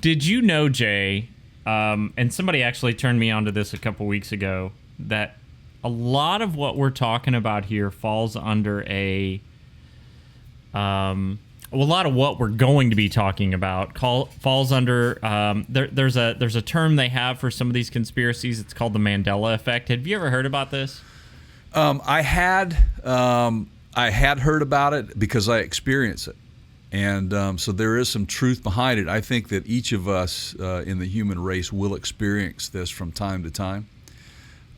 Did you know, Jay, and somebody actually turned me onto this a couple weeks ago, that a lot of what we're talking about here falls under a lot of what we're going to be talking about falls under there's a term they have for some of these conspiracies. It's called the Mandela Effect. Have you ever heard about this? I had heard about it because I experienced it, and so there is some truth behind it. I think that each of us in the human race will experience this from time to time.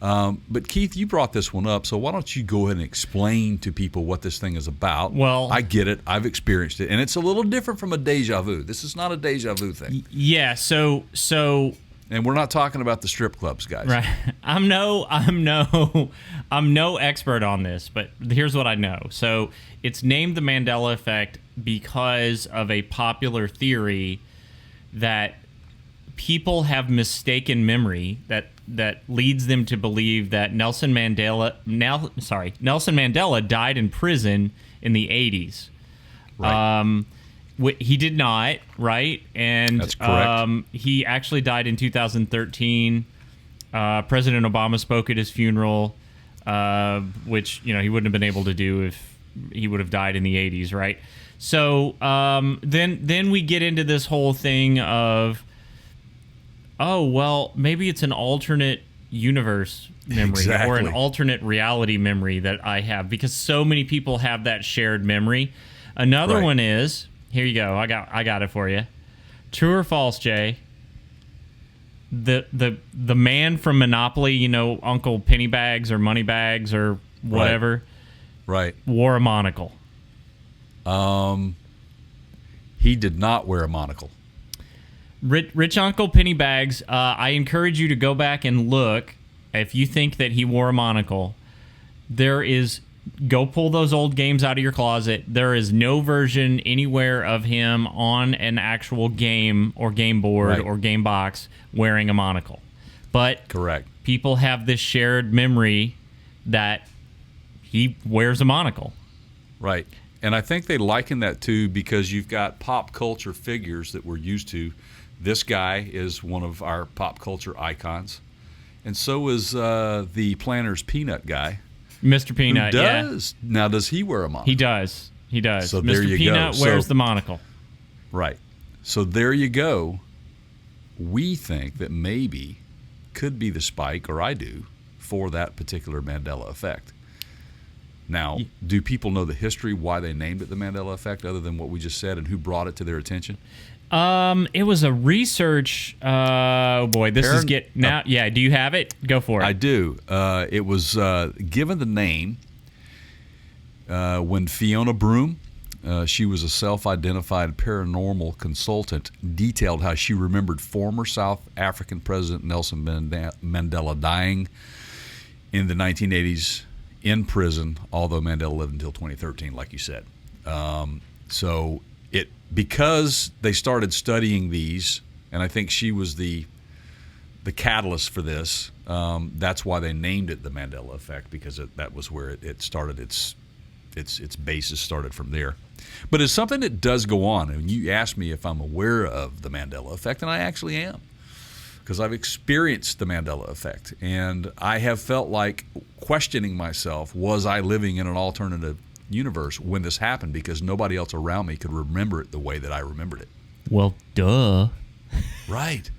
But Keith, you brought this one up, so why don't you go ahead and explain to people what this thing is about? Well, I get it. I've experienced it, and it's a little different from a deja vu. This is not a deja vu thing. Yeah, so and we're not talking about the strip clubs, guys. Right. I'm no expert on this, but here's what I know. So it's named the Mandela Effect because of a popular theory that people have mistaken memory that leads them to believe that Nelson Mandela died in prison in the 80s. Right. He did not, right? And that's correct. He actually died in 2013. President Obama spoke at his funeral, which he wouldn't have been able to do if he would have died in the 80s, right? So then we get into this whole thing of, oh, well, maybe it's an alternate universe memory or an alternate reality memory that I have, because so many people have that shared memory. Another one is, here you go, I got it for you. True or false, Jay? The man from Monopoly, Uncle Pennybags or Moneybags or whatever, right, wore a monocle. He did not wear a monocle. Rich Uncle Pennybags, I encourage you to go back and look. If you think that he wore a monocle, go pull those old games out of your closet. There is no version anywhere of him on an actual game or game board or game box wearing a monocle. But correct, people have this shared memory that he wears a monocle. Right. And I think they liken that too because you've got pop culture figures that we're used to. This guy is one of our pop culture icons. And so is the Planters Peanut guy. Mr. Peanut, does. Yeah. Now, does he wear a monocle? He does. So Mr. there you Peanut go. wears the monocle. Right. So there you go. We think that maybe could be the spike, or I do, for that particular Mandela Effect. Now, do people know the history, why they named it the Mandela Effect, other than what we just said, and who brought it to their attention? It was a research. Oh boy, this is now. Yeah, do you have it? Go for it. I do. It was given the name when Fiona Broome, she was a self-identified paranormal consultant, detailed how she remembered former South African President Nelson Mandela dying in the 1980s in prison, although Mandela lived until 2013, like you said. So because they started studying these, and I think she was the catalyst for this. That's why they named it the Mandela Effect, because that was where it started. Its basis started from there. But it's something that does go on. And you asked me if I'm aware of the Mandela Effect, and I actually am, because I've experienced the Mandela Effect, and I have felt like questioning myself: was I living in an alternative universe when this happened, because nobody else around me could remember it the way that I remembered it. Well, duh. Right.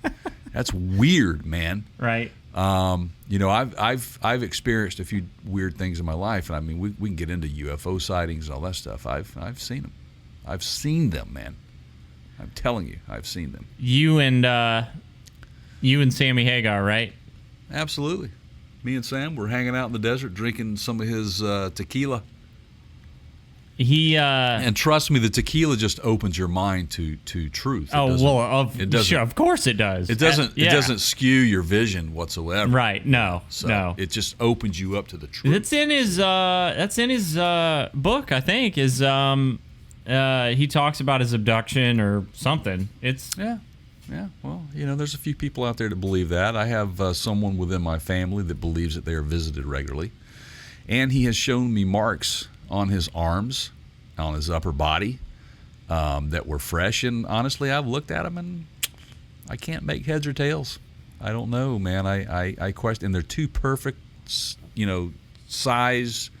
That's weird, man. Right. I've experienced a few weird things in my life, and I mean we can get into UFO sightings and all that stuff. I've seen them. I've seen them, man. I'm telling you, I've seen them. You and Sammy Hagar, right? Absolutely. Me and Sam were hanging out in the desert drinking some of his tequila. And trust me, the tequila just opens your mind to truth. Sure, of course it does. It doesn't skew your vision whatsoever. Right? No. It just opens you up to the truth. That's in his book, I think. He talks about his abduction or something. Yeah. Well, there's a few people out there that believe that. I have someone within my family that believes that they are visited regularly, and he has shown me marks on his arms, on his upper body, that were fresh. And honestly, I've looked at them, and I can't make heads or tails. I don't know, man. I question, and they're too perfect, size,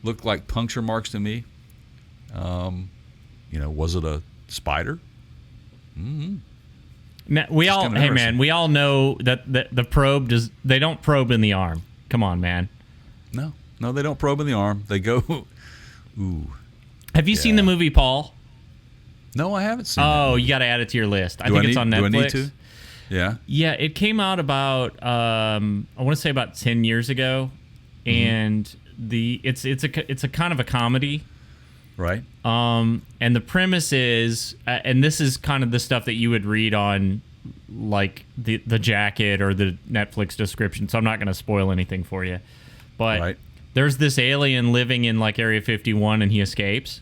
look like puncture marks to me. Was it a spider? Mm-hmm. Now, we all know that the probe they don't probe in the arm. Come on, man. No, they don't probe in the arm. They go, ooh. Have you seen the movie Paul? No, I haven't seen. Oh, you got to add it to your list. I think it's on Netflix. Do I need to? Yeah. Yeah, it came out about I want to say about 10 years ago, and it's a kind of a comedy. Right. And the premise is, and this is kind of the stuff that you would read on, like the jacket or the Netflix description. So I'm not going to spoil anything for you, but there's this alien living in like Area 51, and he escapes,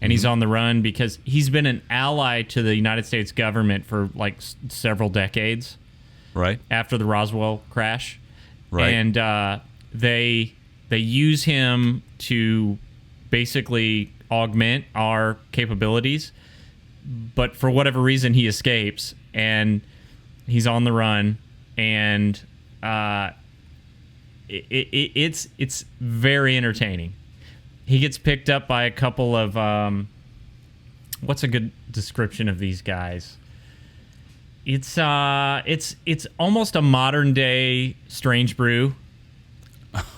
and he's on the run because he's been an ally to the United States government for like several decades. Right. After the Roswell crash. Right. And they use him to basically augment our capabilities, but for whatever reason he escapes and he's on the run, and it's very entertaining. He gets picked up by a couple of what's a good description of these guys? It's almost a modern day Strange Brew.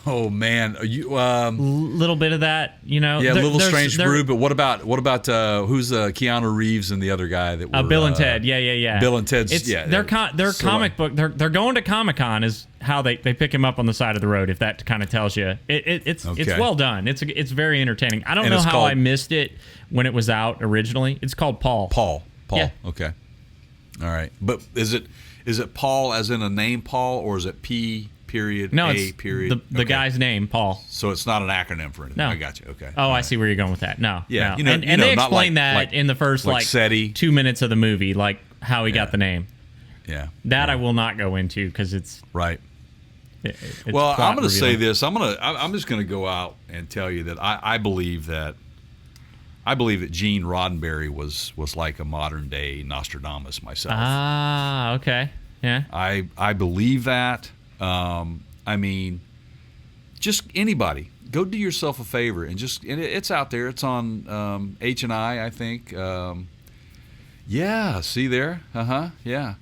Oh man, you little bit of that, Yeah, little Strange Brew. But what about who's Keanu Reeves and the other guy that were Bill and Ted? Yeah. Bill and Ted's. They're comic book. They're going to Comic-Con is how they pick him up on the side of the road. If that kind of tells you, it's well done. It's very entertaining. I don't know how I missed it when it was out originally. It's called Paul. Paul. Yeah. Okay. All right, but is it Paul as in a name Paul, or is it P? Period. No, A it's period. the guy's name, Paul. So it's not an acronym for anything. No. I got you. Okay. Oh, I see where you're going with that. No. Yeah. No. And they explain that in the first like 2 minutes of the movie, like how he got the name. Yeah. That I will not go into because it's right. It's well, I'm going to say revealing. this. I'm just going to go out and tell you that I believe that Gene Roddenberry was like a modern day Nostradamus myself. Ah, okay. Yeah. I believe that. I mean, just anybody, go do yourself a favor and it's out there. It's on H&I think. Yeah, see there? Yeah.